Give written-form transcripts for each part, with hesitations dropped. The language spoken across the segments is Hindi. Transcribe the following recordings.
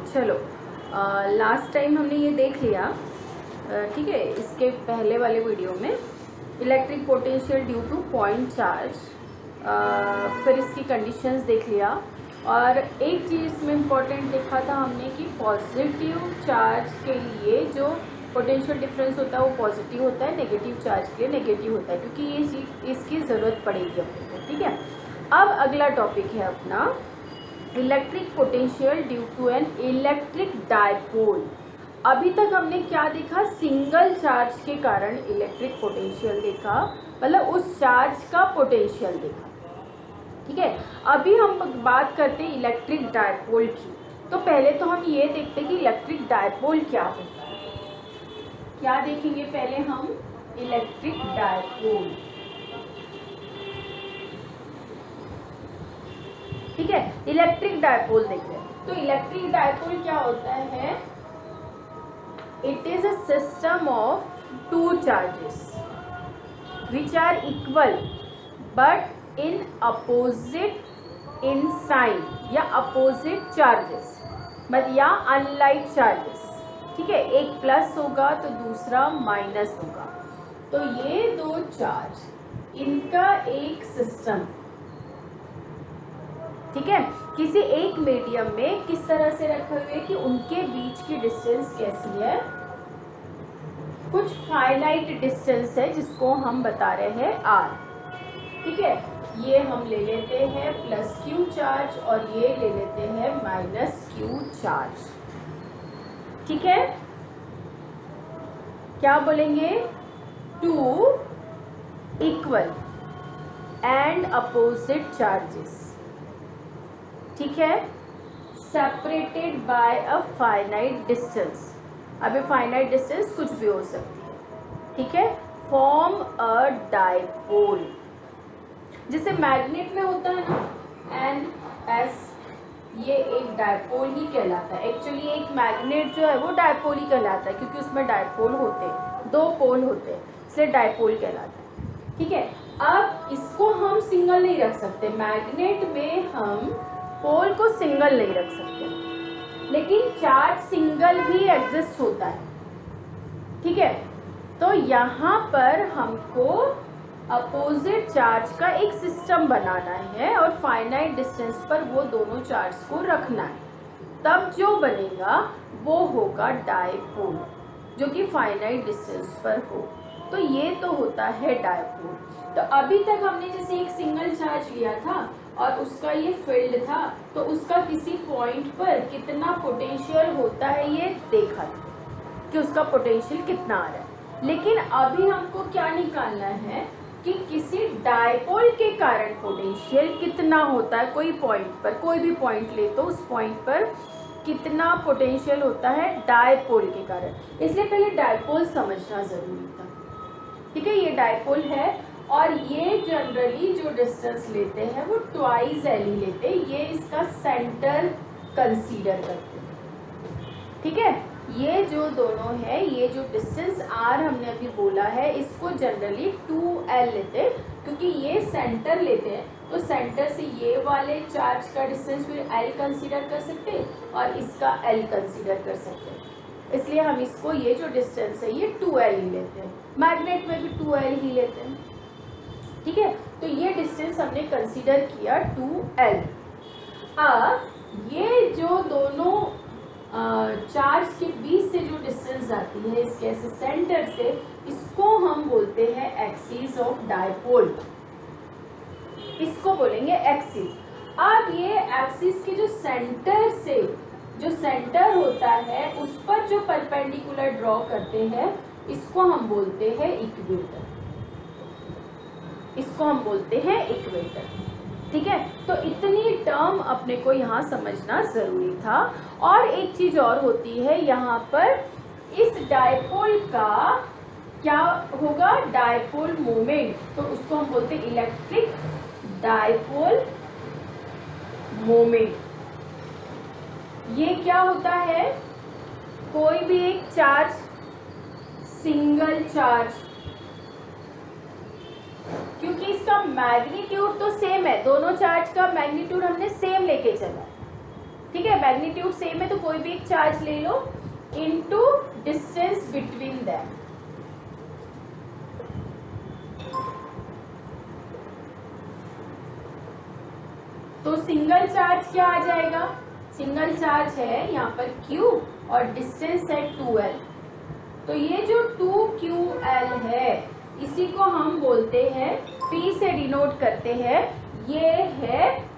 चलो लास्ट टाइम हमने ये देख लिया, ठीक है। इसके पहले वाले वीडियो में electric potential due two point charge, फिर इसकी कंडीशंस देख लिया। और एक चीज़ इसमें इम्पोर्टेंट देखा था हमने कि पॉजिटिव चार्ज के लिए जो पोटेंशियल डिफरेंस होता है वो पॉजिटिव होता है, नेगेटिव चार्ज के लिए नेगेटिव होता है, क्योंकि ये चीज़ इसकी ज़रूरत पड़ेगी अपने को, ठीक है। अब अगला टॉपिक है अपना electric potential due to an electric dipole. अभी तक हमने क्या देखा, सिंगल चार्ज के कारण इलेक्ट्रिक पोटेंशियल देखा, मतलब उस चार्ज का पोटेंशियल देखा, ठीक है। अभी हम बात करते हैं इलेक्ट्रिक डायपोल की। तो पहले तो हम ये देखते हैं कि इलेक्ट्रिक डायपोल क्या होता है। क्या देखेंगे पहले हम, इलेक्ट्रिक डायपोल, ठीक है। इलेक्ट्रिक डायपोल देखते हैं। तो इलेक्ट्रिक डायपोल क्या होता है, it is a system of two charges which are equal but in opposite in sign, या अपोजिट चार्जेस, मतलब या अनलाइक चार्जेस, ठीक है। एक प्लस होगा तो दूसरा माइनस होगा। तो ये दो चार्ज, इनका एक सिस्टम, ठीक है, किसी एक मीडियम में किस तरह से रखे हुए कि उनके बीच की डिस्टेंस कैसी है, कुछ फाइनाइट डिस्टेंस है जिसको हम बता रहे हैं r, ठीक है। ये हम ले लेते हैं प्लस q चार्ज और ये ले लेते हैं माइनस q चार्ज, ठीक है। क्या बोलेंगे, two equal and opposite charges, ठीक है, separated by a finite distance. अब ये फाइनाइट डिस्टेंस कुछ भी हो सकती है, ठीक है। फॉर्म अ डायपोल, जैसे मैग्नेट में होता है ना NS, ये एक डायपोल ही कहलाता है। एक्चुअली एक मैग्नेट जो है वो डायपोल ही कहलाता है, क्योंकि उसमें डायपोल होते हैं, दो पोल होते हैं, इसलिए डायपोल कहलाता है, ठीक है। अब इसको हम सिंगल नहीं रख सकते, मैग्नेट में हम पोल को सिंगल नहीं रख सकते, लेकिन चार्ज सिंगल भी एग्जिस्ट होता है, ठीक है। तो यहाँ पर हमको अपोजिट चार्ज का एक सिस्टम बनाना है और फाइनाइट डिस्टेंस पर वो दोनों चार्ज को रखना है, तब जो बनेगा वो होगा डायपोल, जो कि फाइनाइट डिस्टेंस पर हो। तो ये तो होता है डायपोल। तो अभी तक हमने जैसे एक सिंगल चार्ज लिया था और उसका ये फील्ड था, तो उसका किसी पॉइंट पर कितना पोटेंशियल होता है ये देखा था कि उसका पोटेंशियल कितना आ रहा है। लेकिन अभी हमको क्या निकालना है कि किसी डायपोल के कारण पोटेंशियल कितना होता है, कोई पॉइंट पर, कोई भी पॉइंट ले तो उस पॉइंट पर कितना पोटेंशियल होता है डायपोल के कारण। इसलिए पहले डायपोल समझना जरूरी था, ठीक है। ये डायपोल है और ये जनरली जो डिस्टेंस लेते हैं वो ट्वाइस एल ही लेते हैं, ये इसका सेंटर कंसीडर करते हैं, ठीक है। ये जो दोनों है, ये जो डिस्टेंस r हमने अभी बोला है, इसको जनरली 2l लेते हैं, क्योंकि ये सेंटर लेते हैं, तो सेंटर से ये वाले चार्ज का डिस्टेंस फिर l कंसीडर कर सकते हैं और इसका l कंसीडर कर सकते हैं। इसलिए हम इसको, ये जो डिस्टेंस है ये 2l ही लेते हैं, मैग्नेट में भी 2l ही लेते हैं, ठीक है। तो ये डिस्टेंस हमने कंसीडर किया 2l। अब ये जो दोनों चार्ज के बीच से जो डिस्टेंस आती है इसके ऐसे सेंटर से, इसको हम बोलते हैं एक्सिस ऑफ डायपोल, इसको बोलेंगे एक्सिस। अब ये एक्सिस के जो सेंटर से, जो सेंटर होता है उस पर जो परपेंडिकुलर ड्रॉ करते हैं, इसको हम बोलते हैं इक्वेटर, इसको हम बोलते हैं इक्वेटर, ठीक है। तो इतनी टर्म अपने को यहाँ समझना जरूरी था। और एक चीज और होती है यहाँ पर, इस डायपोल का क्या होगा, डायपोल मोमेंट, तो उसको हम बोलते हैं इलेक्ट्रिक डायपोल मोमेंट। ये क्या होता है, कोई भी एक चार्ज, सिंगल चार्ज, क्योंकि इसका मैग्नीट्यूड तो सेम है, दोनों चार्ज का मैग्नीट्यूड हमने सेम लेके चला, ठीक है, मैग्नीट्यूड सेम है तो कोई भी एक चार्ज ले लो इनटू डिस्टेंस बिटवीन दैम। तो सिंगल चार्ज क्या आ जाएगा, सिंगल चार्ज है यहाँ पर Q और डिस्टेंस है 2L। तो ये जो 2QL है इसी को हम बोलते हैं, P से डिनोट करते हैं, ये है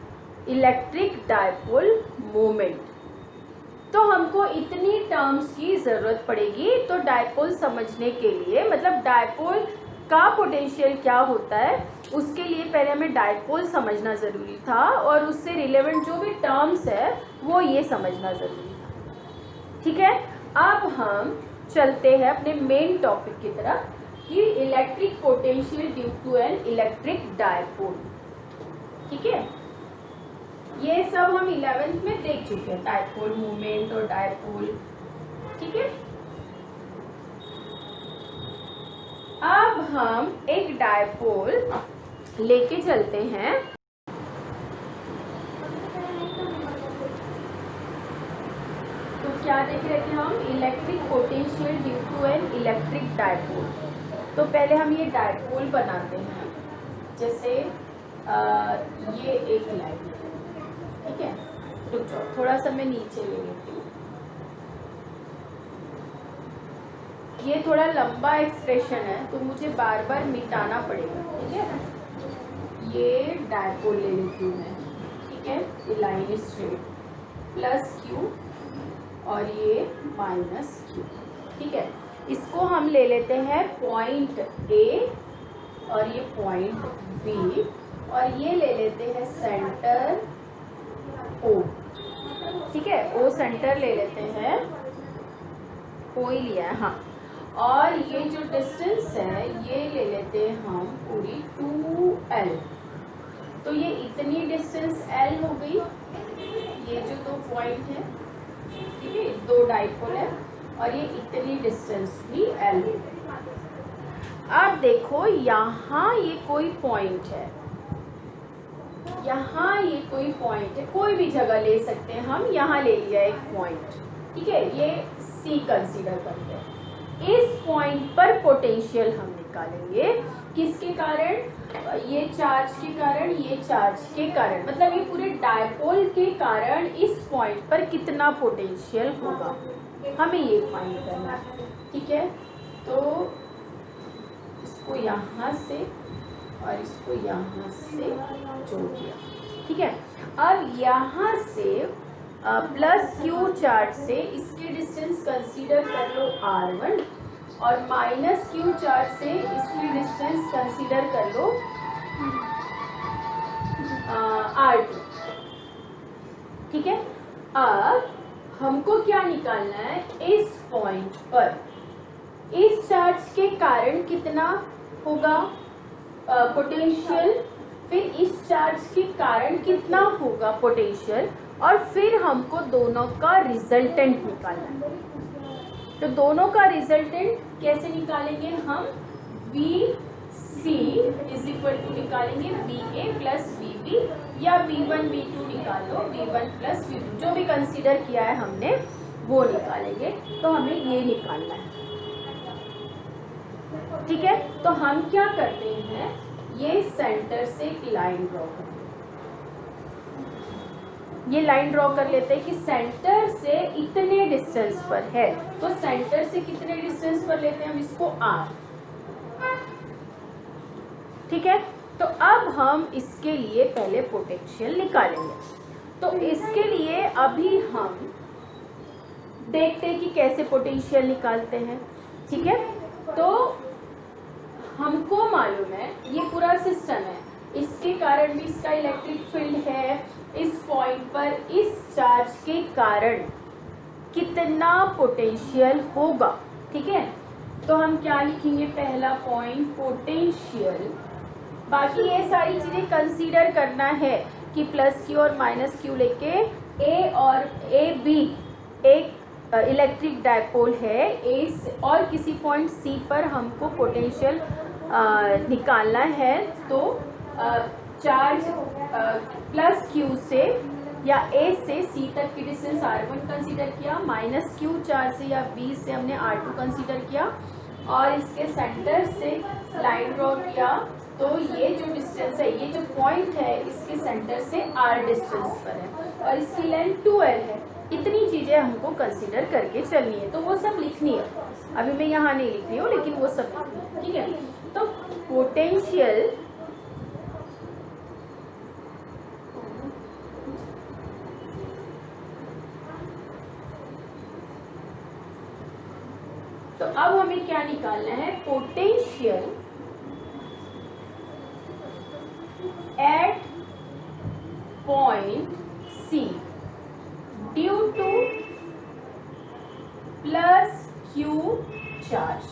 इलेक्ट्रिक डायपोल मोमेंट। तो हमको इतनी टर्म्स की ज़रूरत पड़ेगी। तो डायपोल समझने के लिए, मतलब डायपोल का पोटेंशियल क्या होता है उसके लिए पहले हमें डायपोल समझना ज़रूरी था, और उससे रिलेवेंट जो भी टर्म्स है वो ये समझना ज़रूरी था। ठीक है, अब हम चलते हैं अपने मेन टॉपिक की तरफ कि electric potential due to an electric dipole. ठीक है, ये सब हम 11th में देख चुके हैं, डायपोल मोमेंट और डायपोल। ठीक है, अब हम एक डायपोल लेके चलते हैं। तो क्या देख रहे थे हम, electric potential due to an electric dipole. तो पहले हम ये डायपोल बनाते हैं, जैसे ये एक लाइन। ठीक है, रुक जाओ, थोड़ा सा मैं नीचे ले लेती हूँ, ये थोड़ा लंबा एक्सप्रेशन है तो मुझे बार बार मिटाना पड़ेगा। ठीक है, ये डायपोल ले लेती हूँ मैं। ठीक है, ये लाइन स्ट्रेट प्लस Q और ये माइनस Q। ठीक है, इसको हम ले लेते हैं पॉइंट A और ये पॉइंट B, और ये ले लेते हैं सेंटर O। ठीक है, O सेंटर ले लेते हैं, O ही लिया है, हाँ। और ये जो डिस्टेंस है ये ले लेते हैं हम पूरी 2L। तो ये इतनी डिस्टेंस L हो गई, ये जो दो पॉइंट है, ठीक है, दो डाइपोल है, और ये इतनी डिस्टेंस भी L हो गई। अब देखो यहाँ ये कोई पॉइंट है, यहाँ ये कोई पॉइंट है, कोई भी जगह ले सकते हैं हम, यहाँ ले लिया एक पॉइंट। ठीक है, ये C कंसीडर करते हैं। इस पॉइंट पर पोटेंशियल हम निकालेंगे, किसके कारण, ये चार्ज के कारण, ये चार्ज के कारण, मतलब ये पूरे डायपोल के कारण इस पॉइंट पर कितना पोटेंशियल होगा, हमें ये फाइंड करना है। ठीक है, तो इसको यहाँ से और इसको यहाँ से जोड़ दिया। ठीक है, अब यहाँ से प्लस Q चार्ज से इसकी डिस्टेंस कंसीडर कर लो R1, और माइनस Q चार्ज से इसकी डिस्टेंस कंसीडर कर लो R2। ठीक है, अब हमको क्या निकालना है, इस पॉइंट पर इस चार्ज के कारण कितना होगा पोटेंशियल, फिर इस चार्ज के कारण कितना होगा पोटेंशियल, और फिर हमको दोनों का रिजल्टेंट निकालना है। तो दोनों का रिजल्टेंट कैसे निकालेंगे हम, VC इज इक्वल टू निकालेंगे VA प्लस VB, या V1 V2 निकाल लो, V1 प्लस V2, जो भी कंसीडर किया है हमने वो निकालेंगे। तो हमें ये निकालना है। ठीक है, तो हम क्या करते हैं, ये सेंटर से एक लाइन ड्रॉ करते हैं, ये लाइन ड्रॉ कर लेते हैं कि सेंटर से इतने डिस्टेंस पर है। तो सेंटर से कितने डिस्टेंस पर लेते हैं हम इसको, R। ठीक है, तो अब हम इसके लिए पहले पोटेंशियल निकालेंगे। तो इसके लिए अभी हम देखते हैं कि कैसे पोटेंशियल निकालते हैं। ठीक है, तो हमको मालूम है ये पूरा सिस्टम है, इसके कारण भी इसका इलेक्ट्रिक फील्ड है, इस पॉइंट पर इस चार्ज के कारण कितना पोटेंशियल होगा। ठीक है, तो हम क्या लिखेंगे, पहला पॉइंट पोटेंशियल, बाकी ये सारी चीज़ें कंसीडर करना है कि प्लस Q और माइनस Q लेके A और AB एक इलेक्ट्रिक डायपोल है, A और किसी पॉइंट C पर हमको पोटेंशियल निकालना है। तो चार्ज प्लस Q से या ए से सी तक की डिस्टेंस r1 कंसीडर किया, माइनस क्यू चार्ज से या बी से हमने r2 कंसीडर किया, और इसके सेंटर से लाइन ड्रॉ किया। तो ये जो डिस्टेंस है, ये जो पॉइंट है, इसके सेंटर से r डिस्टेंस पर है और इसकी लेंथ 2l है। इतनी चीज़ें हमको कंसीडर करके चलनी है, तो वो सब लिखनी है। अभी मैं यहाँ नहीं लिख रही हूँ, लेकिन वो सब लिखनी है, ठीक है। तो पोटेंशियल तो अब हमें क्या निकालना है, potential at point C due to plus Q charge,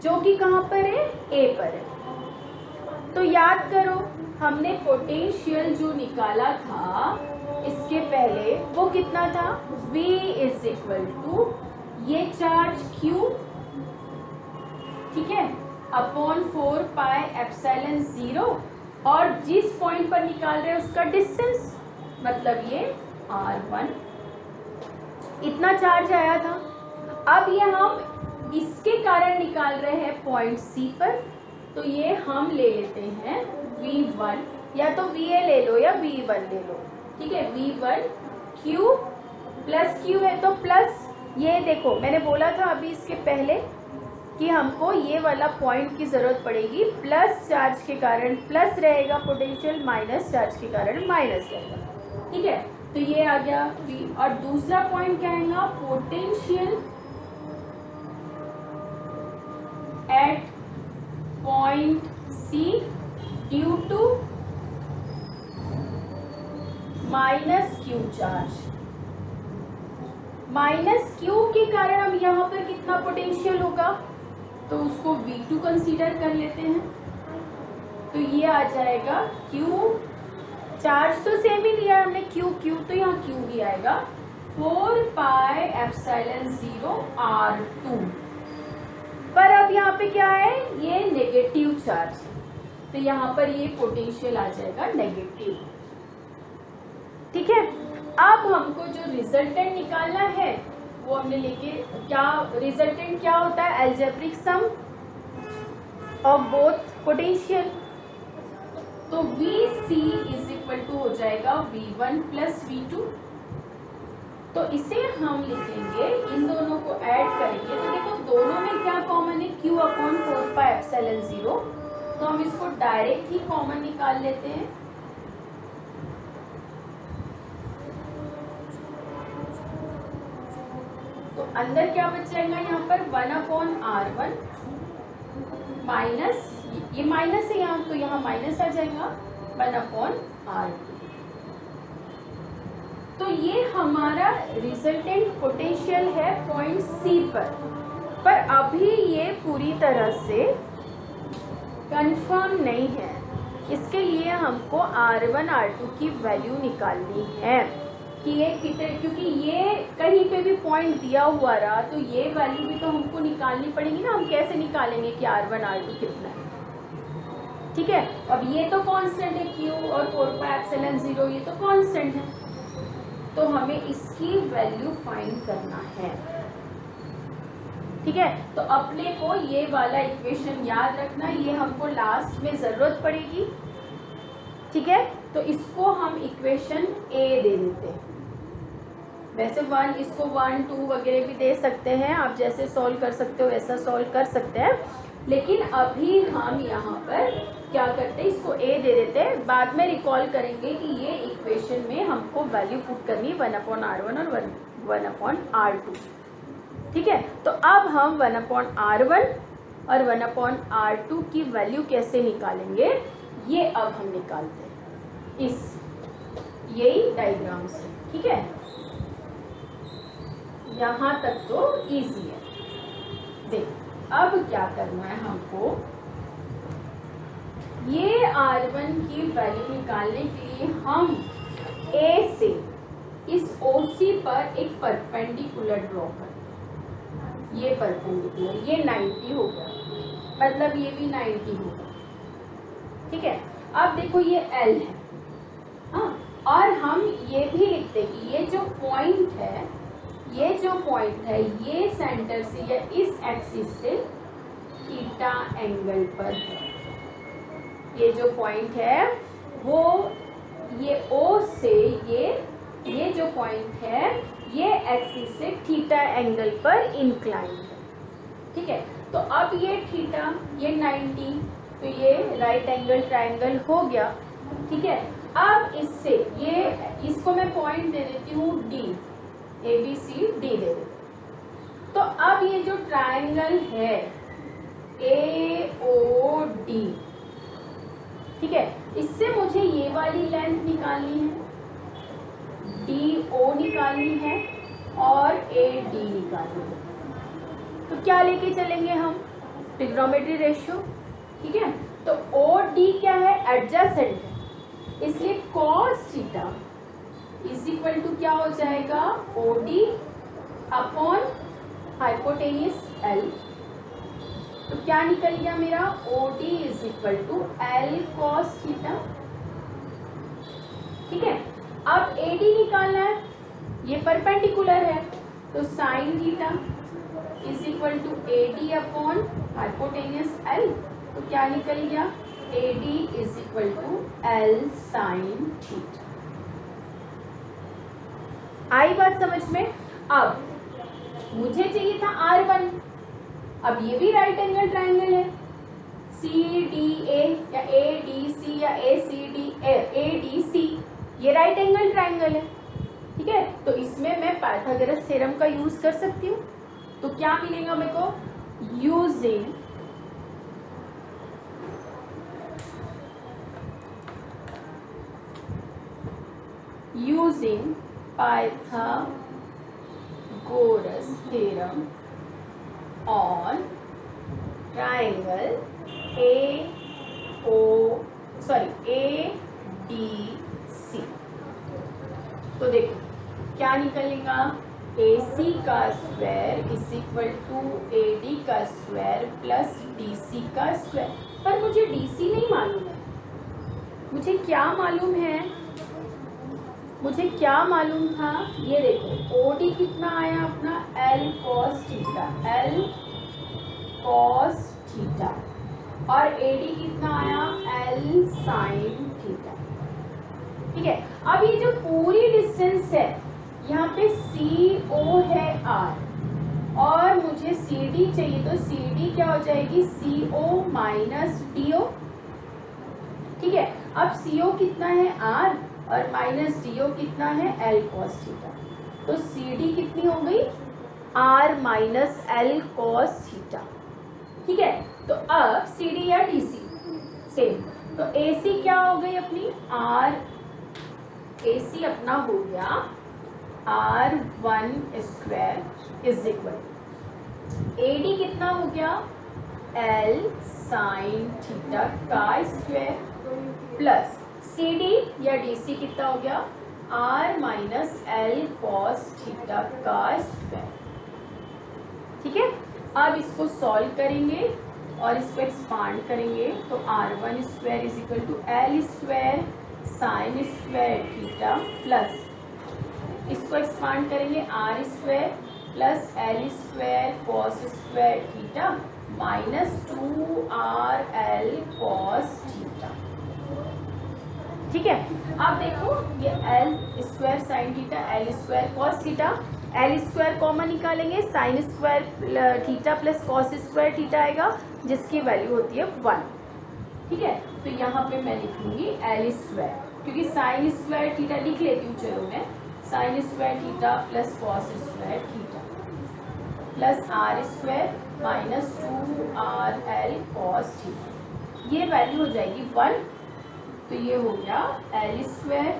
जो कि कहां पर है, ए पर है। तो याद करो, हमने पोटेंशियल जो निकाला था इसके पहले, वो कितना था, V इज इक्वल टू ये चार्ज Q, ठीक है, अपॉन 4 पाई एप्सिलॉन 0, और जिस पॉइंट पर निकाल रहे हैं उसका डिस्टेंस, मतलब ये R1, इतना चार्ज आया था। अब ये हम इसके कारण निकाल रहे हैं पॉइंट C पर, तो ये हम ले लेते हैं V1, या तो VA ले लो या V1 ले लो, ठीक है। V1 Q प्लस Q है तो प्लस, ये देखो मैंने बोला था अभी इसके पहले कि हमको ये वाला पॉइंट की ज़रूरत पड़ेगी, प्लस चार्ज के कारण प्लस रहेगा पोटेंशियल, माइनस चार्ज के कारण माइनस रहेगा, ठीक है। तो ये आ गया V, और दूसरा पॉइंट क्या आएगा, potential at point C due to minus Q charge. Minus Q के कारण हम यहाँ पर कितना पोटेंशियल होगा, तो उसको V2 कंसीडर कर लेते हैं। तो ये आ जाएगा Q, चार्ज तो सेम ही लिया है हमने Q, तो यहाँ Q भी आएगा 4 पाई एप्सिलॉन 0 R2। पर अब यहाँ पे क्या है, ये नेगेटिव चार्ज, तो यहाँ पर ये पोटेंशियल आ जाएगा नेगेटिव, ठीक है। अब हमको जो रिजल्टेंट निकालना है वो हमने लेके, क्या रिजल्टेंट क्या होता है, algebraic sum of both potential. तो VC इज इक्वल टू हो जाएगा V1 प्लस V2। तो इसे हम लिखेंगे, इन दोनों को ऐड करेंगे तो देखो दोनों में क्या कॉमन है, Q अपॉन 4 पाई एप्सिलॉन 0, तो हम इसको डायरेक्ट ही कॉमन निकाल लेते हैं। तो अंदर क्या बच जाएगा, यहाँ पर 1 अपॉन R1 माइनस, ये माइनस है यहाँ, तो यहाँ माइनस आ जाएगा 1 अपॉन R2। तो ये हमारा रिजल्टेंट पोटेंशियल है पॉइंट C पर अभी ये पूरी तरह से कंफर्म नहीं है। इसके लिए हमको R1 R2 की वैल्यू निकालनी है कि ये कितने, क्योंकि ये कहीं पे भी पॉइंट दिया हुआ रहा तो ये वैल्यू भी तो हमको निकालनी पड़ेगी ना। हम कैसे निकालेंगे कि R1 R2 कितना है, ठीक है। अब ये तो कांस्टेंट है Q, और 4 पाई एप्सिलॉन 0 ये तो कांस्टेंट है, तो हमें इसकी वैल्यू फाइंड करना है, ठीक है। तो अपने को ये वाला इक्वेशन याद रखना, ये हमको लास्ट में ज़रूरत पड़ेगी, ठीक है। तो इसको हम इक्वेशन A दे देते हैं। वैसे इसको 1 2 वगैरह भी दे सकते हैं, आप जैसे सॉल्व कर सकते हो वैसा सॉल्व कर सकते हैं, लेकिन अभी हम यहाँ पर क्या करते हैं, इसको A दे देते हैं। बाद में रिकॉल करेंगे कि ये इक्वेशन में हमको वैल्यू पुट करनी 1 अपॉन R1 और 1 अपॉन R2, ठीक है। तो अब हम 1 अपॉन R1 और 1 अपॉन R2 की वैल्यू कैसे निकालेंगे, ये अब हम निकालते हैं इस यही डायग्राम से, ठीक है। यहाँ तक तो इजी है। देख अब क्या करना है हमको, ये R1 की वैल्यू निकालने के लिए हम A से इस OC पर एक परपेंडिकुलर ड्रॉ करें। ये परपेंडिकुलर, ये 90 होगा, मतलब ये भी 90 होगा, ठीक है। अब देखो ये L है, हाँ और हम ये भी लिखते हैं कि ये जो पॉइंट है, ये सेंटर से या इस एक्सिस से थीटा एंगल पर है। ये जो पॉइंट है वो ये O से ये जो पॉइंट है ये एक्सिस से थीटा एंगल पर इंक्लाइंड है। ठीक है, तो अब ये थीटा, ये 90, तो ये राइट एंगल ट्रायंगल हो गया। ठीक है, अब इससे इसको मैं पॉइंट दे देती हूँ D, ABC D दे देती हूँ। तो अब ये जो ट्रायंगल है AOD, ठीक है, इससे मुझे ये वाली लेंथ निकालनी है, DO निकालनी है और AD निकालनी है। तो क्या लेके चलेंगे हम? Trigonometry ratio. ठीक है, तो OD क्या है? एडजेसेंट है, इसलिए cos theta is equal to क्या हो जाएगा? OD upon hypotenuse L। तो क्या निकल गया मेरा? OD is equal to L cos theta. ठीक है, अब AD निकालना है, ये परपेंडिकुलर है, तो sine theta is equal to AD upon hypotenuse L। तो क्या निकल गया? AD is equal to L sine theta. आई बात समझ में? अब मुझे चाहिए था R1, अब ये भी राइट एंगल ट्रायंगल है, CDA या ADC या ADC, ये राइट एंगल ट्रायंगल है। ठीक है, तो इसमें मैं पाइथागोरस थ्योरम का यूज कर सकती हूँ। तो क्या मिलेगा मेरे को? Using Pythagoras theorem on triangle ADC। तो देखो क्या निकलेगा? AC का square is equal to AD का स्क्वायर प्लस DC का स्क्वायर। पर मुझे DC नहीं मालूम है, मुझे क्या मालूम है? मुझे क्या मालूम था? ये देखो OD कितना आया अपना? L cos theta, L cos theta, और AD कितना आया? L sin theta. ठीक है, अब ये जो पूरी डिस्टेंस है, यहाँ पे CO है R, और मुझे CD चाहिए, तो CD क्या हो जाएगी? CO minus DO। ठीक है, अब CO कितना है? R, और माइनस DO कितना है? L cos theta. तो CD कितनी हो गई? R minus L cos theta. ठीक है, तो अब CD या DC सेम, तो AC क्या हो गई अपनी? AC अपना हो गया R1 square is equal, AD कितना हो गया? L साइन थीटा का स्क्वायर प्लस CD या DC कितना हो गया? R minus L cos theta का स्क्वायर। ठीक है, अब इसको सॉल्व करेंगे और इसको एक्सपांड करेंगे, तो R1 square is equal to L square sine square theta plus इसको एक्सपांड करेंगे R square plus L square cos square theta minus 2RL cos theta. ठीक है, अब देखो ये L square sine theta, L square cos theta, L square common निकालेंगे, sine square theta plus cos square theta आएगा, जिसकी वैल्यू होती है 1। ठीक है, तो यहाँ पे मैं लिखूंगी L स्क्वायर, क्योंकि साइन स्क्वायर थीटा लिख लेती हूँ, चलो मैं sign square theta plus cos square theta plus R square minus 2RL cos theta, ये वैल्यू हो जाएगी 1। तो ये हो गया L square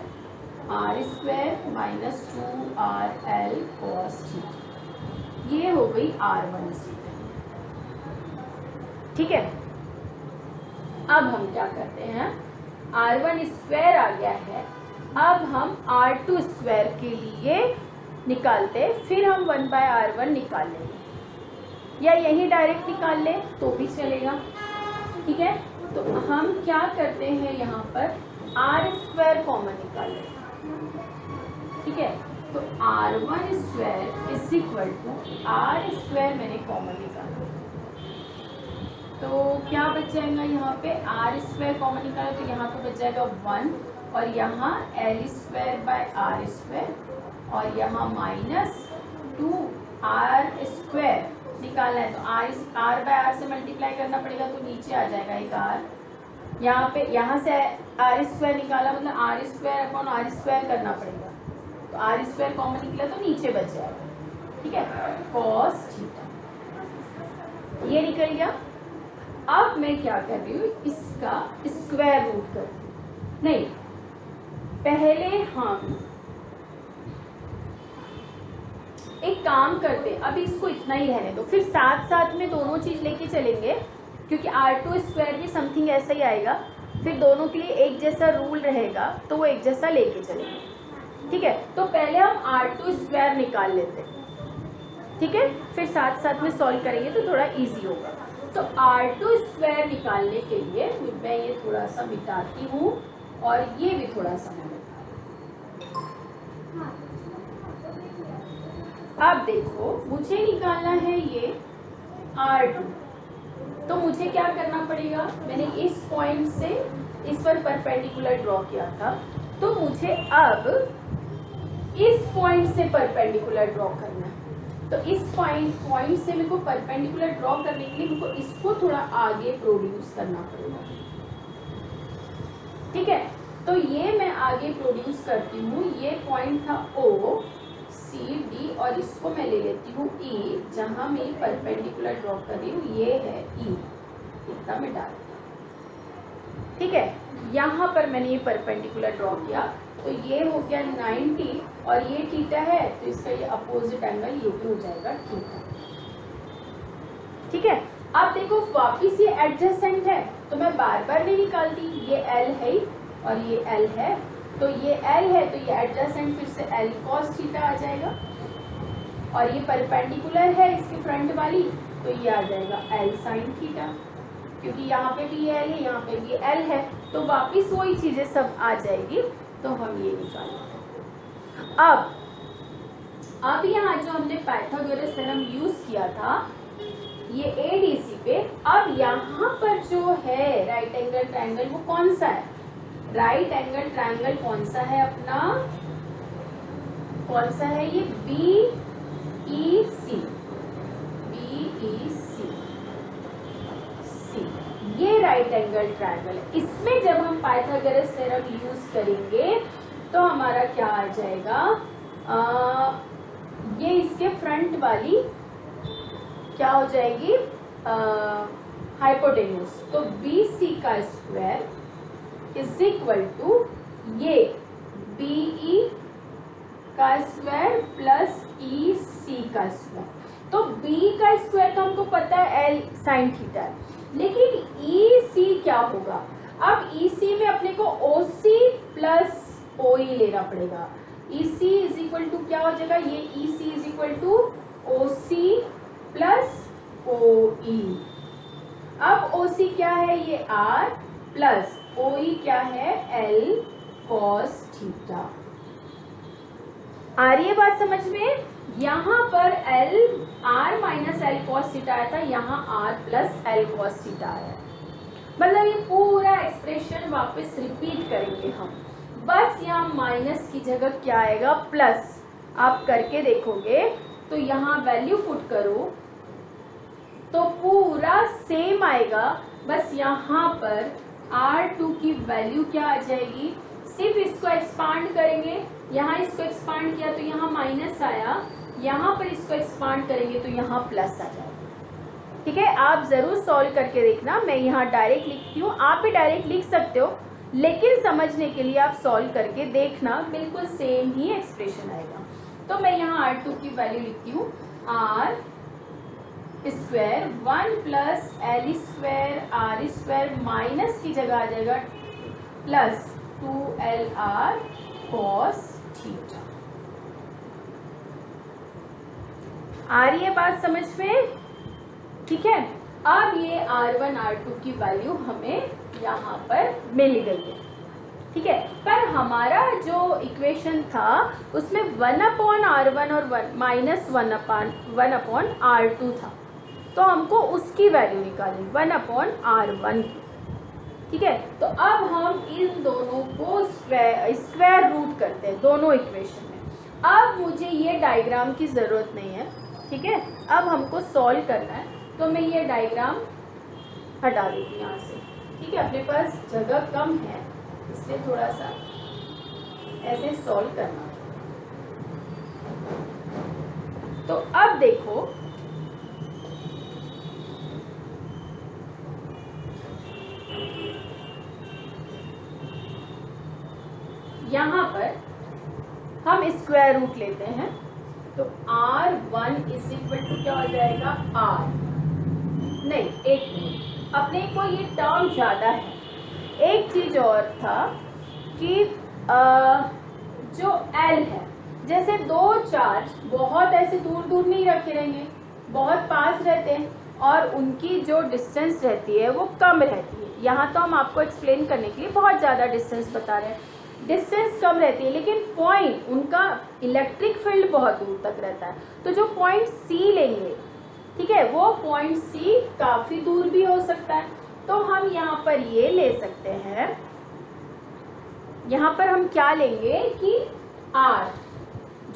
R square minus 2RL cos theta, ये हो गई R1 स्क्वायर। ठीक है, अब हम क्या करते हैं? R1 स्क्वायर आ गया है, अब हम R2 स्क्वायर के लिए निकालते, फिर हम 1/R1 निकाल लेंगे, या यही डायरेक्ट निकाल लें तो भी चलेगा। ठीक है, तो हम क्या करते हैं? यहाँ पर R स्क्वायर कॉमन निकाल लें, ठीक है। तो R1 square is equal to R square मैंने कॉमन निकाला, तो क्या बच जाएगा यहाँ पे R स्क्वायर कॉमन निकाला, तो यहाँ पे बच जाएगा 1 और यहाँ L square by R square और यहाँ माइनस 2R स्क्वायर निकालना है, तो R बाय R से मल्टीप्लाई करना पड़ेगा, तो नीचे आ जाएगा एक R, यहाँ पे यहाँ से R स्क्वायर निकाला मतलब R square upon R square करना पड़ेगा, तो R स्क्वायर कॉमन निकला तो नीचे बच जाएगा, ठीक है, कॉस थीटा ये निकल गया। अब मैं क्या कर रही हूँ, इसका स्क्वायर रूट कर रही हूँ, नहीं पहले हम एक काम करते हैं, अभी इसको इतना ही रहने दो, फिर साथ साथ में दोनों चीज लेके चलेंगे, क्योंकि R2 स्क्वायर भी समथिंग ऐसा ही आएगा, फिर दोनों के लिए एक जैसा रूल रहेगा तो वो एक जैसा लेके चलेंगे, ठीक है। तो पहले हम R2 स्क्वायर निकाल लेते हैं, ठीक है, फिर साथ साथ में सॉल्व करेंगे तो थोड़ा इजी होगा। तो R2 स्क्वायर निकालने के लिए मैं ये थोड़ा सा मिटाती हूँ और ये भी थोड़ा सा मैं अब देखो मुझे निकालना है ये R2, तो मुझे क्या करना पड़ेगा, मैंने इस पॉइंट से इस पर परपेंडिकुलर ड्रॉ किया था, तो मुझे अब इस पॉइंट से परपेंडिकुलर ड्रॉ करना है, तो इस पॉइंट से मेरे को परपेंडिकुलर ड्रॉ करने के लिए मेरे को इसको थोड़ा आगे प्रोड्यूस करना पड़ेगा, ठीक है। तो ये मैं आगे प्रोड्यूस करती हूँ, ये पॉइंट था O C D और इसको मैं ले लेती हूँ E, जहां मैं परपेंडिकुलर ड्रॉ कर रही हूँ ये है E, इतना मैं डाल दिया, ठीक है। यहाँ पर मैंने ये परपेंडिकुलर ड्रॉ किया, तो ये हो गया 90 और ये थीटा है, तो इसका ये अपोजिट एंगल ये भी हो जाएगा थीटा, ठीक है। अब देखो वापिस ये एडजेसेंट है, तो मैं बार बार नहीं निकालती, ये L है और ये L है, तो ये L है तो ये एडजेसेंट फिर से L cos थीटा आ जाएगा, और ये परपेंडिकुलर है इसके फ्रंट वाली, तो ये आ जाएगा L sin थीटा, क्योंकि यहाँ पे भी ये L है यहाँ पे भी L है, तो वापिस वही चीजें सब आ जाएगी, तो हम ये निकालेंगे। अब यहाँ जो हमने पाइथागोरस थ्योरम यूज किया था ये ADC पे, अब यहाँ पर जो है राइट एंगल ट्रायंगल वो कौन सा है, राइट एंगल ट्रायंगल कौन सा है अपना, कौन सा है ये BEC, ये राइट एंगल ट्रायंगल है। इसमें जब हम पाइथागोरस थ्योरम यूज करेंगे तो हमारा क्या आ जाएगा, ये इसके फ्रंट वाली क्या हो जाएगी हाइपोटेन्यूज, तो BC का स्क्वायर इज इक्वल टू ये BE का स्क्वायर प्लस EC का स्क्वायर, तो B का स्क्वायर तो हमको पता है L sin थीटा है, लेकिन EC क्या होगा, अब EC में अपने को OC प्लस OE लेना पड़ेगा, EC इज इक्वल टू क्या हो जाएगा, ये EC is equal to OC plus OE, अब OC क्या है ये R प्लस OE क्या है L cos थीटा। आ रही है बात समझ में, यहाँ पर R minus L cos theta आया था, यहाँ R plus L cos theta आया, मतलब ये पूरा एक्सप्रेशन वापस रिपीट करेंगे हम, बस यहाँ माइनस की जगह क्या आएगा प्लस, आप करके देखोगे तो यहाँ वैल्यू पुट करो तो पूरा सेम आएगा, बस यहाँ पर R2 की वैल्यू क्या आ जाएगी, सिर्फ इसको एक्सपांड करेंगे, यहाँ इसको एक्सपांड किया तो यहाँ माइनस आया, यहाँ पर इसको एक्सपांड करेंगे तो यहाँ प्लस आ जाएगा, ठीक है। आप जरूर सॉल्व करके देखना, मैं यहाँ डायरेक्ट लिखती हूँ, आप भी डायरेक्ट लिख सकते हो, लेकिन समझने के लिए आप सॉल्व करके देखना, बिल्कुल सेम ही एक्सप्रेशन आएगा। तो मैं यहाँ R2 की वैल्यू लिखती हूँ, R square 1 plus L square R square minus की जगह आ जाएगा प्लस 2LR cos थीटा। आ रही है बात समझ में, ठीक है। अब ये R1 R2 की वैल्यू हमें यहाँ पर मिल गई है, ठीक है। पर हमारा जो इक्वेशन था उसमें 1/r1 और -1/r2 था, तो हमको उसकी वैल्यू निकालनी 1/r1 की। ठीक है, तो अब हम इन दोनों को स्क्वायर रूट करते हैं दोनों इक्वेशन में। अब मुझे ये डायग्राम की ज़रूरत नहीं है, ठीक है। अब हमको सॉल्व करना है, तो मैं ये डायग्राम हटा देती हूँ यहाँ से, ठीक है। अपने पास जगह कम है इसलिए थोड़ा सा ऐसे सॉल्व करना। तो अब देखो, यहाँ पर हम स्क्वायर रूट लेते हैं, तो r1 इज इक्वल टू क्या हो जाएगा, r नहीं, एक मिनट, अपने को ये टर्म ज़्यादा है। एक चीज़ और था कि जो L है, जैसे दो चार्ज बहुत ऐसे दूर दूर नहीं रखे रहेंगे, बहुत पास रहते हैं और उनकी जो डिस्टेंस रहती है वो कम रहती है। यहाँ तो हम आपको एक्सप्लेन करने के लिए बहुत ज़्यादा डिस्टेंस बता रहे हैं, डिस्टेंस कम रहती है, लेकिन पॉइंट उनका इलेक्ट्रिक फील्ड बहुत दूर तक रहता है। तो जो पॉइंट C लेंगे, ठीक है, वो पॉइंट C काफ़ी दूर भी हो सकता है। तो हम यहाँ पर ये ले सकते हैं, यहाँ पर हम क्या लेंगे कि R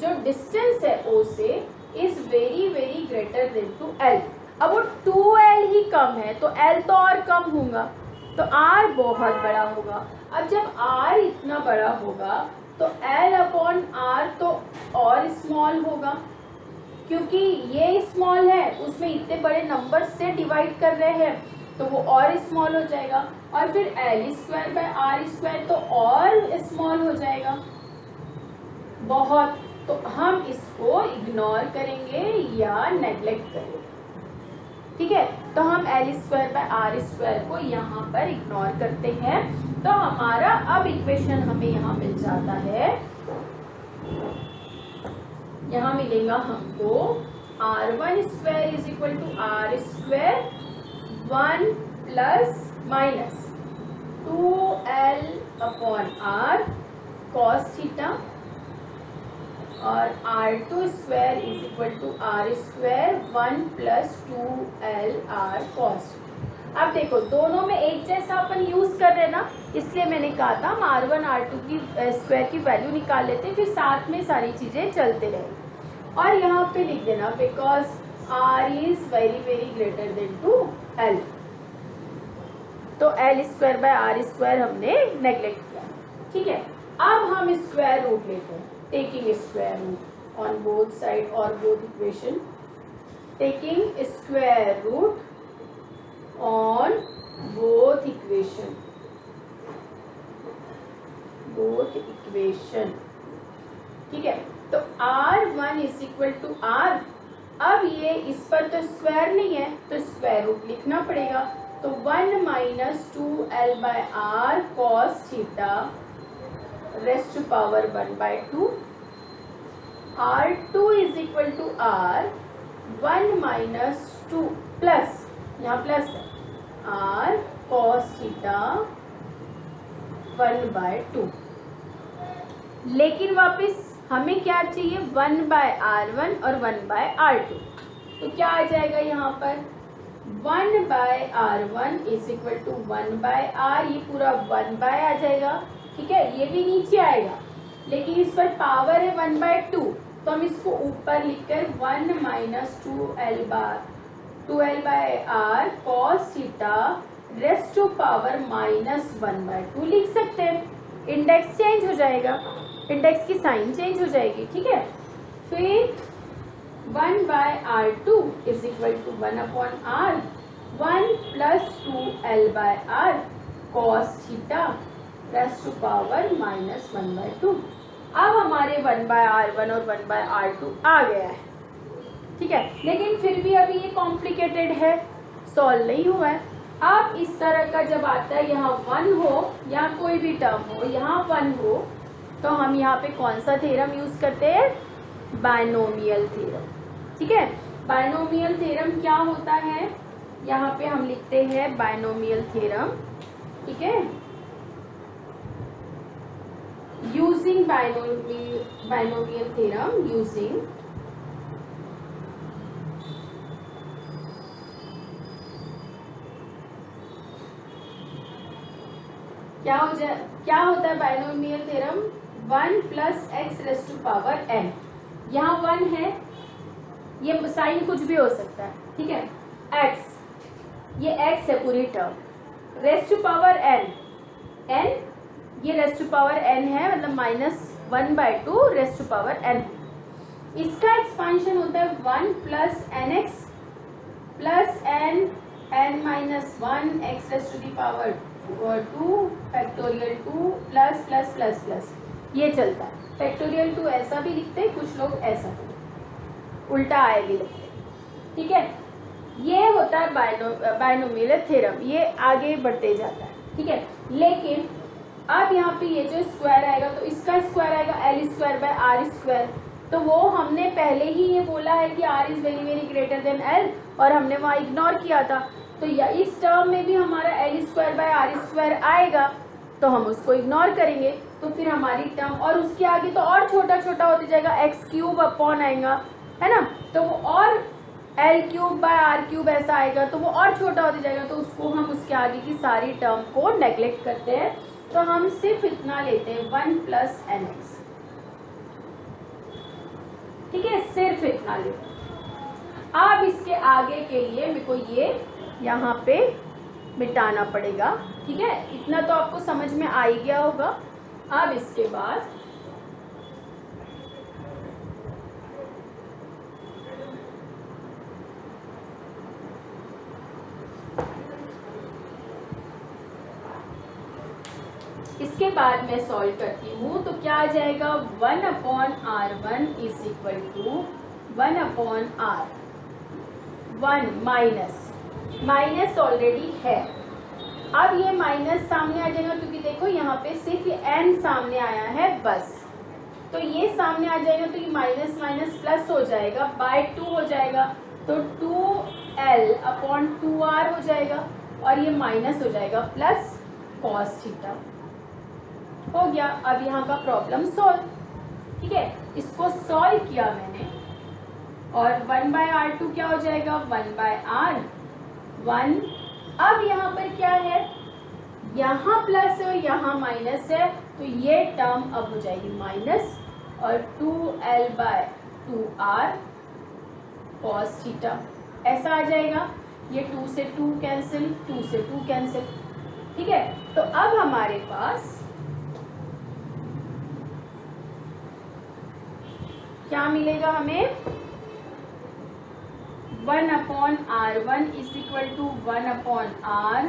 जो डिस्टेंस है O से is very very greater than two L। अब वो 2L ही कम है तो L तो और कम होगा, तो R बहुत बड़ा होगा। अब जब R इतना बड़ा होगा तो L/R तो और स्मॉल होगा, क्योंकि ये स्मॉल है, उसमें इतने बड़े नंबर से डिवाइड कर रहे हैं तो वो और स्मॉल हो जाएगा। और फिर L²/R² तो और स्मॉल हो जाएगा बहुत। तो हम इसको इग्नोर करेंगे या नेग्लेक्ट करेंगे, ठीक है। तो हम L²/R² को यहाँ पर इग्नोर करते हैं। तो हमारा अब इक्वेशन हमें यहाँ मिल जाता है, यहाँ मिलेगा हमको r1² is equal to r² 1 plus minus 2L/R cos theta और r2² is equal to r² 1 plus 2L/R cos। अब देखो दोनों में एक जैसा अपन यूज कर रहे हैं ना, इसलिए मैंने कहा था हम r1 r2 की स्क्वायर की वैल्यू निकाल लेते हैं, फिर साथ में सारी चीजें चलते रहेंगी। और यहाँ पे लिख देना because r is very very greater than two L, तो L²/R² हमने नेग्लेक्ट किया, ठीक है। अब हम स्क्वायर रूट लेते हैं, taking square root on both side और both equation, taking square root on both equation, ठीक है। तो r1 is equal to r, अब ये इस पर तो स्क्वायर नहीं है तो स्क्वायर रूट लिखना पड़ेगा, तो 1 minus 2L/R cos theta raised to power 1/2, r2 is equal to r 1 minus 2 plus, यहाँ प्लस है, r cos थीटा 1/2। लेकिन वापस हमें क्या चाहिए, 1/r1 और 1/r2, तो क्या आ जाएगा यहाँ पर 1/r1 is equal to 1/r, ये पूरा 1/ आ जाएगा, ठीक है। ये भी नीचे आएगा लेकिन इस पर पावर है 1/2, तो हम इसको ऊपर लिखकर 1 minus 2L/R cos theta raised to power -1/2 लिख सकते हैं। इंडेक्स चेंज हो जाएगा, इंडेक्स की साइन चेंज हो जाएगी, ठीक है। फिर 1/R2 is equal to 1/R 1 plus 2L/R cos theta raised to power -1/2। अब हमारे 1/R1 और 1/R2 आ गया है, ठीक है। लेकिन फिर भी अभी ये कॉम्प्लिकेटेड है, सॉल्व नहीं हुआ है। अब इस तरह का जब आता है, यहाँ 1 हो या कोई भी टर्म हो, यहाँ 1 हो, तो हम यहाँ पे कौन सा थ्योरम यूज़ करते हैं, बायनोमियल थ्योरम, ठीक है। बायनोमियल थ्योरम क्या होता है, यहाँ पे हम लिखते हैं बायनोमियल थ्योरम, ठीक है। यूजिंग बाइनोमियल थ्योरम, यूजिंग क्या होता है binomial theorem? 1 plus x raise to power n, यहाँ 1 है, ये साइन कुछ भी हो सकता है, ठीक है, x, ये x है पूरी टर्म, raise to power n, n ये रेस टू पावर n है, मतलब -1/2 रेस टू पावर n। इसका एक्सपांशन होता है 1 plus n x plus n minus 1 x raise to the power 2 factorial 2 plus plus plus plus, ये चलता है। फैक्टोरियल 2 ऐसा भी लिखते हैं, कुछ लोग ऐसा उल्टा आए भी लिखते हैं, ठीक है। ये होता है बाइनोमियल थ्योरम, ये आगे बढ़ते जाता है, ठीक है। लेकिन अब यहाँ पे ये जो स्क्वायर आएगा तो इसका स्क्वायर आएगा L²/R², तो वो हमने पहले ही ये बोला है कि R is very very greater then L, और हमने वहाँ इग्नोर किया था, तो इस टर्म में भी हमारा L²/R² आएगा, तो हम उसको इग्नोर करेंगे, तो फिर हमारी टर्म, और उसके आगे तो और छोटा छोटा होते जाएगा, x³ आएगा, है ना, तो वो और L³/R³ ऐसा आएगा, तो वो और छोटा होते जाएगा, तो उसको हम उसके आगे की सारी टर्म को नेग्लेक्ट करते हैं, तो हम सिर्फ इतना लेते हैं 1 प्लस nx, ठीक है, सिर्फ इतना लेते हैं। अब इसके आगे के लिए मेरे को ये यहाँ पे मिटाना पड़ेगा, ठीक है, इतना तो आपको समझ में आ ही गया होगा। अब इसके बाद मैं सॉल्व करती हूँ, तो क्या आ जाएगा 1/R1 is equal to 1/R, 1 minus already है, अब ये माइनस सामने आ जाएगा, क्योंकि देखो यहाँ पे सिर्फ ये n सामने आया है बस, तो ये सामने आ जाएगा, तो ये माइनस माइनस प्लस हो जाएगा, /2 हो जाएगा, तो 2L/2R हो जाएगा, और ये माइनस हो जाएगा प्लस cos थीटा, हो गया। अब यहाँ का प्रॉब्लम सॉल्व, ठीक है, इसको सॉल्व किया मैंने, और 1/R2 क्या हो जाएगा 1/R 1। अब यहाँ पर क्या है, यहाँ प्लस है और यहाँ माइनस है, तो ये टर्म अब हो जाएगी माइनस, और 2L/2R cos थीटा ऐसा आ जाएगा, ये 2 से 2 कैंसिल, 2 से 2 कैंसिल, ठीक है। तो अब हमारे पास क्या मिलेगा, हमें 1/R1 is equal to 1/R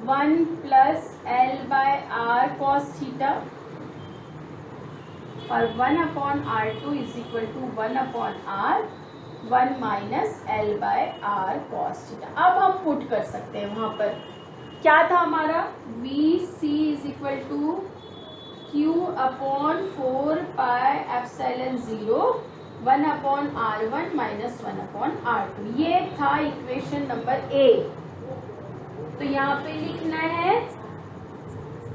1 plus L/R cos theta, और 1/R2 is equal to 1/R 1 minus L/R cos theta. अब हम पुट कर सकते हैं, वहाँ पर क्या था हमारा, VC is equal to Q/4 pi epsilon 0 1/R1 minus 1/R2, ये था इक्वेशन नंबर ए। तो यहाँ पे लिखना है,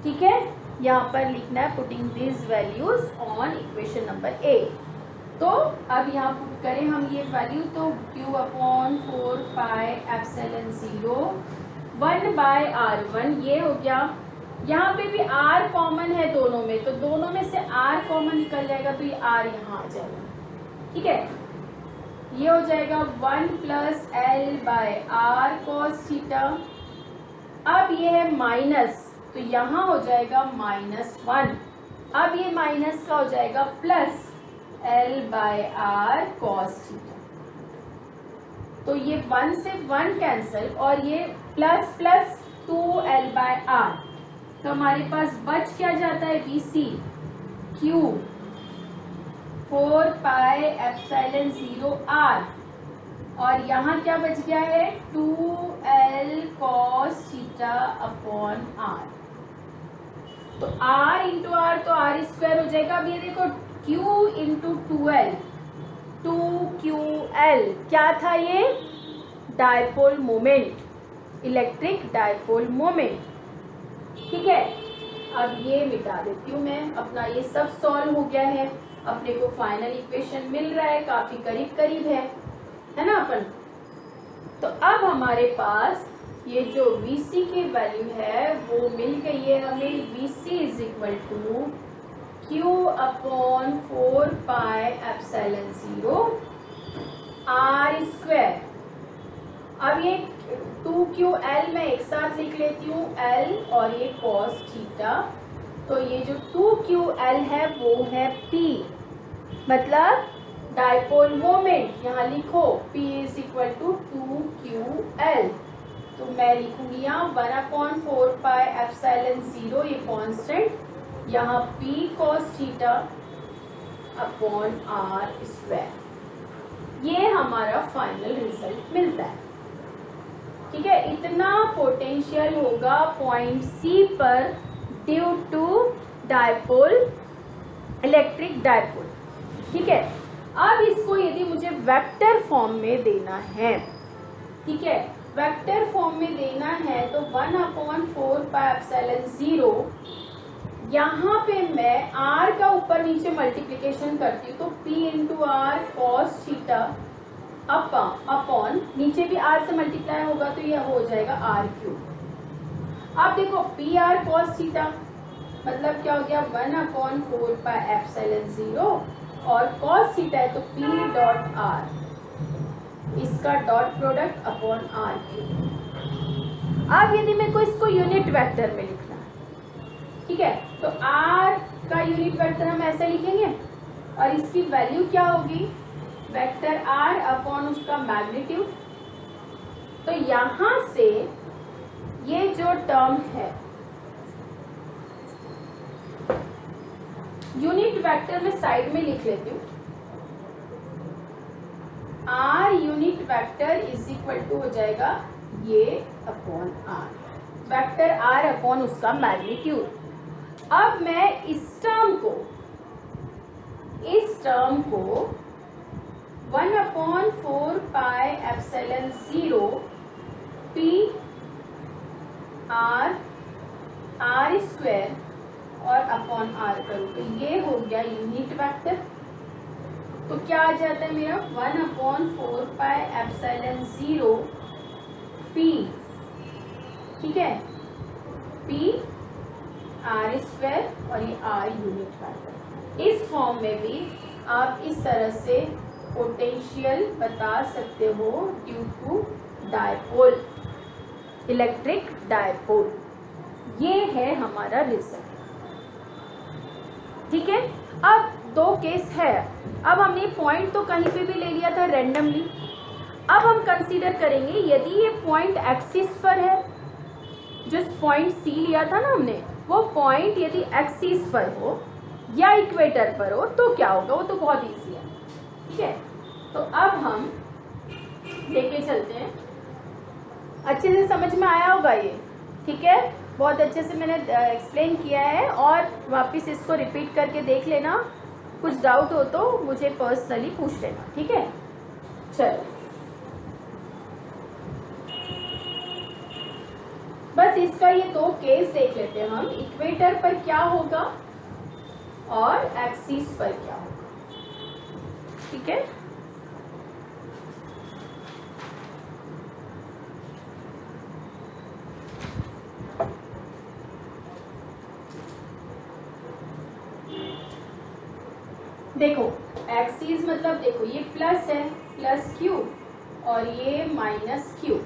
ठीक है, यहाँ पर लिखना है putting this values on equation number A. तो अब यहाँ पुट करें हम ये वैल्यू, तो Q/4 पाई एप्सिलॉन 0 1/R1 ये हो गया, यहाँ पे भी R कॉमन है दोनों में, तो दोनों में से R कॉमन निकल जाएगा, तो ये R यहाँ आ जाएगा, ठीक है, ये हो जाएगा 1 प्लस L/R cos थीटा। अब ये है माइनस, तो यहाँ हो जाएगा -1, अब ये माइनस का हो जाएगा प्लस L/R cos थीटा, तो ये 1 से 1 कैंसिल, और ये प्लस प्लस 2L/R, तो हमारे पास बच क्या जाता है, VC Q/4 pi epsilon 0 R, और यहाँ क्या बच गया है 2L cos theta upon R, तो R इंटू R तो R² हो जाएगा। अब ये देखो Q इंटू 2L, 2QL क्या था, ये dipole moment, electric dipole moment, ठीक है। अब ये मिटा देती हूँ मैं, अपना ये सब सॉल्व हो गया है, अपने को फाइनल इक्वेशन मिल रहा है, काफी करीब करीब है ना अपन। तो अब हमारे पास ये जो VC की वैल्यू है वो मिल गई है हमें। VC is equal to Q upon 4 pi epsilon 0 R square. अब ये 2QL मैं एक साथ लिख लेती हूँ, L और ये cos थीटा। तो ये जो 2QL है वो है P, मतलब डाइपोल मोमेंट। यहाँ लिखो P is equal to 2QL। तो मैं लिखूंगी यहाँ 1/4 पाई एप्सिलॉन 0, ये कांस्टेंट, यहाँ P cos theta upon R square. ये हमारा फाइनल रिजल्ट मिलता है। ठीक है, इतना पोटेंशियल होगा पॉइंट C पर due to dipole, electric dipole. ठीक है, अब इसको यदि मुझे वेक्टर फॉर्म में देना है, ठीक है, वेक्टर फॉर्म में देना है तो 1/4 पाई एप्सिलॉन 0, यहाँ पे मैं R का ऊपर नीचे मल्टीप्लिकेशन करती हूँ तो P into R cos theta upon नीचे भी R से मल्टीप्लाई होगा तो यह हो जाएगा R3। अब देखो पी आर cos थीटा मतलब क्या हो गया 1/4 पाई एप्सिलॉन 0 और cos थीटा है तो P डॉट R, इसका डॉट प्रोडक्ट अपॉन R3। अब यदि मेरे को इसको यूनिट वेक्टर में लिखना है, ठीक है, तो R का यूनिट वेक्टर हम ऐसे लिखेंगे और इसकी वैल्यू क्या होगी, वेक्टर R अपॉन उसका मैग्नीट्यूड। तो यहां से ये जो टर्म है यूनिट वेक्टर में साइड में लिख लेती हूँ, R unit vector is equal to हो जाएगा ये upon R, vector R upon उसका मैग्नीट्यूड। अब मैं इस टर्म को 1/4 pi epsilon 0 P R square और अपॉन R करूँ तो ये हो गया यूनिट वेक्टर। तो क्या आ जाता है मेरा 1/4 पाई एप्सिलॉन 0 P, ठीक है, P R स्क्वायर और ये R यूनिट वेक्टर। इस फॉर्म में भी आप इस तरह से पोटेंशियल बता सकते हो due to dipole, electric dipole. ये है हमारा रिजल्ट। ठीक है, अब दो केस है। अब हमने पॉइंट तो कहीं पे भी ले लिया था रैंडमली। अब हम कंसीडर करेंगे यदि ये पॉइंट एक्सिस पर है, जो पॉइंट C लिया था ना हमने, वो पॉइंट यदि एक्सिस पर हो या इक्वेटर पर हो तो क्या होगा, वो तो बहुत इजी है। ठीक है, तो अब हम लेके चलते हैं। अच्छे से समझ में आया होगा ये, ठीक है, बहुत अच्छे से मैंने एक्सप्लेन किया है और वापस इसको रिपीट करके देख लेना। कुछ डाउट हो तो मुझे पर्सनली पूछ लेना, ठीक है। चलो, बस इसका ये दो केस देख लेते हैं हम, इक्वेटर पर क्या होगा और एक्सिस पर क्या होगा। ठीक है, देखो एक्सिस मतलब देखो ये प्लस है, प्लस Q और ये माइनस Q,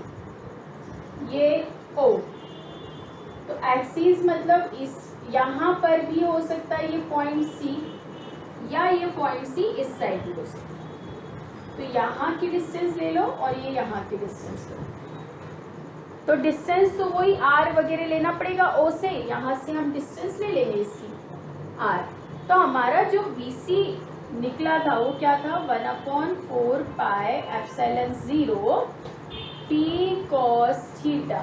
ये O। तो एक्सिस मतलब इस यहाँ पर भी हो सकता है ये पॉइंट C या ये पॉइंट C इस साइड भी हो सकता है। तो यहाँ की डिस्टेंस ले लो और ये यहाँ की डिस्टेंस लो। तो डिस्टेंस तो वही R वगैरह लेना पड़ेगा O से, यहाँ से हम डिस्टेंस ले लेंगे इसकी R। तो हमारा जो VC निकला था वो क्या था 1/4 pi epsilon 0 P cos theta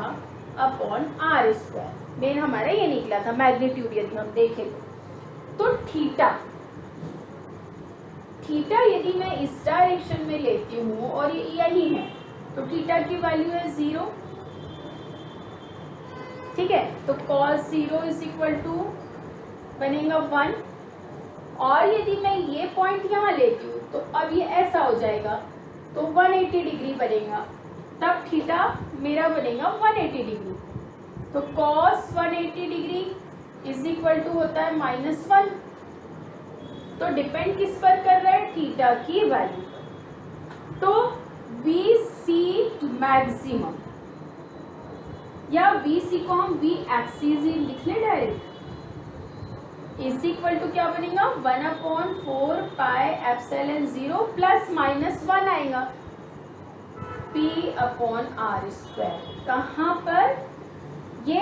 upon R square. Main हमारा ये निकला था मैग्नीट्यूड यदि हम देखें तो थीटा यदि मैं इस डायरेक्शन में लेती हूँ और ये यही है तो थीटा की वैल्यू है 0। ठीक है, तो cos 0 इज इक्वल टू बनेगा 1, और यदि मैं ये पॉइंट यहाँ लेती हूँ तो अब ये ऐसा हो जाएगा, तो 180 डिग्री बनेगा, तब थीटा मेरा बनेगा 180 डिग्री। तो cos 180 degree is equal to होता है -1। तो डिपेंड किस पर कर रहा है, थीटा की वैल्यू पर। तो वी सी मैक्सिमम, या वी सी को हम वी एक्सिस ही लिख लें डायरेक्ट, इज इक्वल टू क्या बनेगा 1/4 पाई एप्सिलॉन 0 प्लस -1 आएगा p/r²। कहाँ पर, ये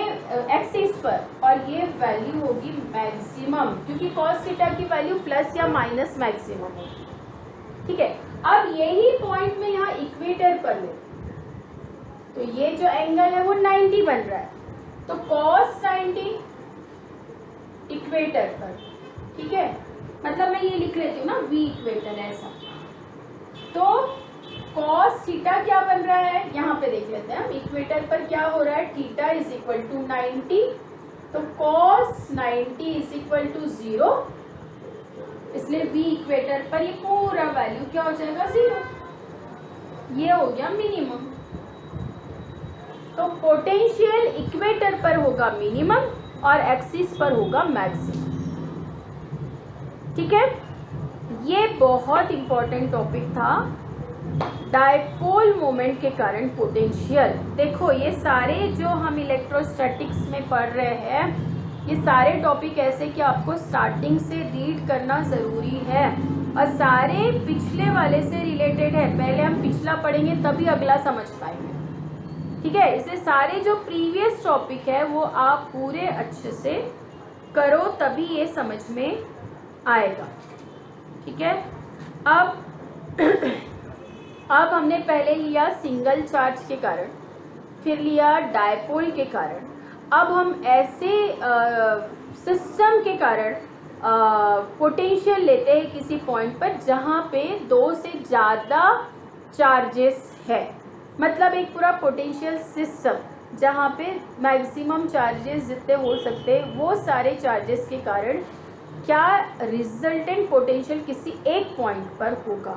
एक्सिस पर, और ये वैल्यू होगी मैक्सिमम, क्योंकि cos थीटा की वैल्यू प्लस या माइनस मैक्सिमम होगी। ठीक है, अब यही पॉइंट में यहाँ इक्वेटर पर ले, तो ये जो एंगल है वो 90 बन रहा है, तो cos 90 इक्वेटर पर। ठीक है, मतलब मैं ये लिख लेती हूँ ना, v इक्वेटर ऐसा। तो cos थीटा क्या बन रहा है, यहाँ पे देख लेते हैं हम, इक्वेटर पर क्या हो रहा है, थीटा इज इक्वल टू 90, तो cos 90 इज इक्वल टू 0, इसलिए v इक्वेटर पर ये पूरा वैल्यू क्या हो जाएगा 0। ये हो गया मिनिमम। तो पोटेंशियल इक्वेटर पर होगा मिनिमम और एक्सिस पर होगा मैक्सिमम। ठीक है, ये बहुत इंपॉर्टेंट टॉपिक था, डायपोल मोमेंट के कारण पोटेंशियल। देखो ये सारे जो हम इलेक्ट्रोस्टैटिक्स में पढ़ रहे हैं, ये सारे टॉपिक ऐसे कि आपको स्टार्टिंग से रीड करना ज़रूरी है, और सारे पिछले वाले से रिलेटेड है। पहले हम पिछला पढ़ेंगे तभी अगला समझ पाएंगे। ठीक है, इसलिए सारे जो प्रीवियस टॉपिक है वो आप पूरे अच्छे से करो, तभी ये समझ में आएगा। ठीक है, अब हमने पहले लिया सिंगल चार्ज के कारण, फिर लिया डायपोल के कारण, अब हम ऐसे सिस्टम के कारण पोटेंशियल लेते हैं किसी पॉइंट पर जहाँ पे 2 से ज़्यादा चार्जेस है, मतलब एक पूरा पोटेंशियल सिस्टम जहाँ पे मैक्सिमम चार्जेस जितने हो सकते हैं वो सारे चार्जेस के कारण क्या रिजल्टेंट पोटेंशियल किसी एक पॉइंट पर होगा।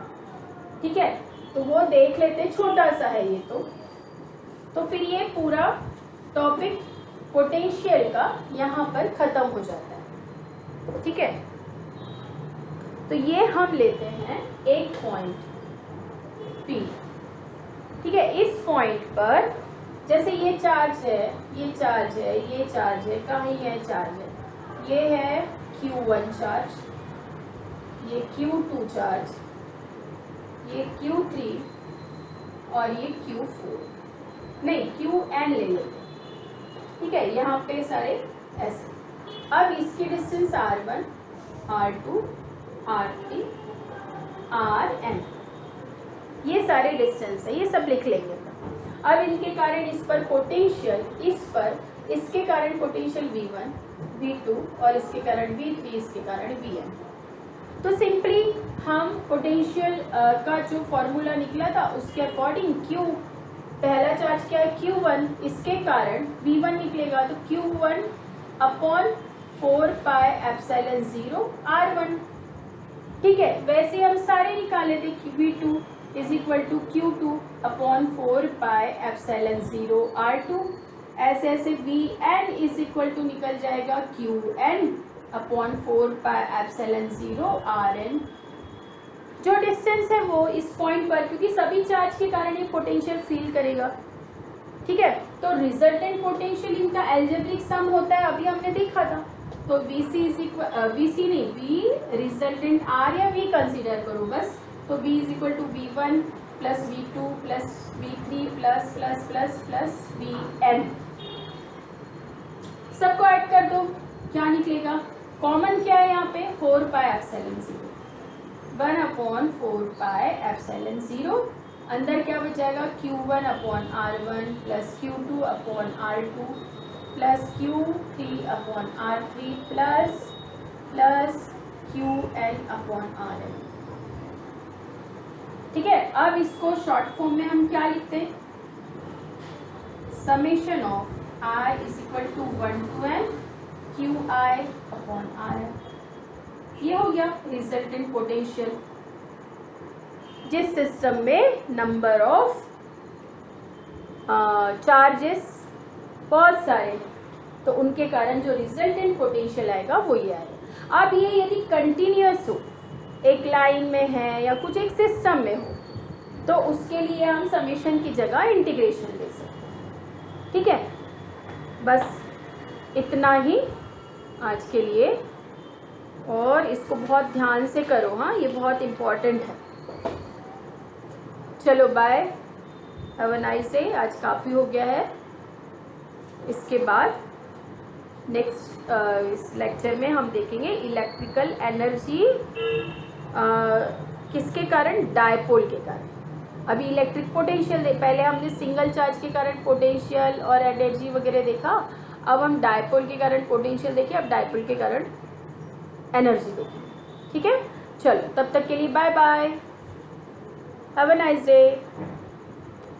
ठीक है, तो वो देख लेते हैं, छोटा सा है ये तो फिर ये पूरा टॉपिक पोटेंशियल का यहाँ पर ख़त्म हो जाता है। ठीक है, तो ये हम लेते हैं एक पॉइंट P। ठीक है, इस पॉइंट पर जैसे ये चार्ज है, ये चार्ज है, ये चार्ज है, कहीं है चार्ज है, ये है Q1 चार्ज, ये Q2 चार्ज, ये Q3 और ये Q4, नहीं Qn ले लेते। ठीक है, यहाँ पे सारे ऐसे। अब इसकी distance R1, R2, R3, Rn, ये सारे डिस्टेंस है, ये सब लिख लेंगे। अब इनके कारण इस पर पोटेंशियल, इस पर इसके कारण पोटेंशियल V1, V2 और इसके कारण V3, इसके कारण Vn। तो सिंपली हम पोटेंशियल का जो फॉर्मूला निकला था उसके अकॉर्डिंग Q, पहला चार्ज क्या है Q1, इसके कारण V1 निकलेगा, तो Q1/4 पाई एप्सिलॉन 0 R1। ठीक है, वैसे हम सारे निकाले थे कि V2 is equal to Q2/4 pi epsilon 0 R2, ऐसे ऐसे Vn इज इक्वल टू निकल जाएगा Qn/4 पाई एप्सिलॉन 0 Rn। जो डिस्टेंस है वो इस पॉइंट पर, क्योंकि सभी चार्ज के कारण ये पोटेंशियल फील करेगा। ठीक है, तो रिजल्टेंट पोटेंशियल इनका एल्जेब्रिक सम होता है, अभी हमने देखा था। तो VC इज इक्वल, VC नहीं, V रिजल्टेंट R या V कंसीडर करो बस, तो V is equal to V1 plus V2 plus V3 plus plus plus plus Vn। सबको ऐड कर दो, क्या निकलेगा, कॉमन क्या है यहाँ पे 4 पाई एप्सिलॉन 0, 1/4 पाई एप्सिलॉन 0, अंदर क्या बचाएगा Q1/R1 plus Q2/R2 plus Q3/R3 plus plus Qn/Rn। ठीक है, अब इसको शॉर्ट फॉर्म में हम क्या लिखते हैं, summation of I is equal to 1 to n QI upon R। ये हो गया रिजल्टेंट पोटेंशियल। जिस सिस्टम में नंबर ऑफ चार्जेस बहुत सारे, तो उनके कारण जो रिजल्टेंट पोटेंशियल आएगा वो ये आएगा। अब ये यदि कंटिन्यूअस हो, एक लाइन में है या कुछ एक सिस्टम में हो, तो उसके लिए हम समेशन की जगह इंटीग्रेशन ले सकते हैं। ठीक है, बस इतना ही आज के लिए, और इसको बहुत ध्यान से करो। हाँ, ये बहुत इम्पोर्टेंट है। चलो bye, have a nice day. आज काफ़ी हो गया है। इसके बाद नेक्स्ट इस लेक्चर में हम देखेंगे इलेक्ट्रिकल एनर्जी किसके कारण, डायपोल के कारण। अभी इलेक्ट्रिक पोटेंशियल पहले हमने सिंगल चार्ज के कारण पोटेंशियल और एनर्जी वगैरह देखा, अब हम डायपोल के कारण पोटेंशियल देखें, अब डायपोल के कारण एनर्जी देखें। ठीक है, चलो तब तक के लिए bye bye, have a nice day.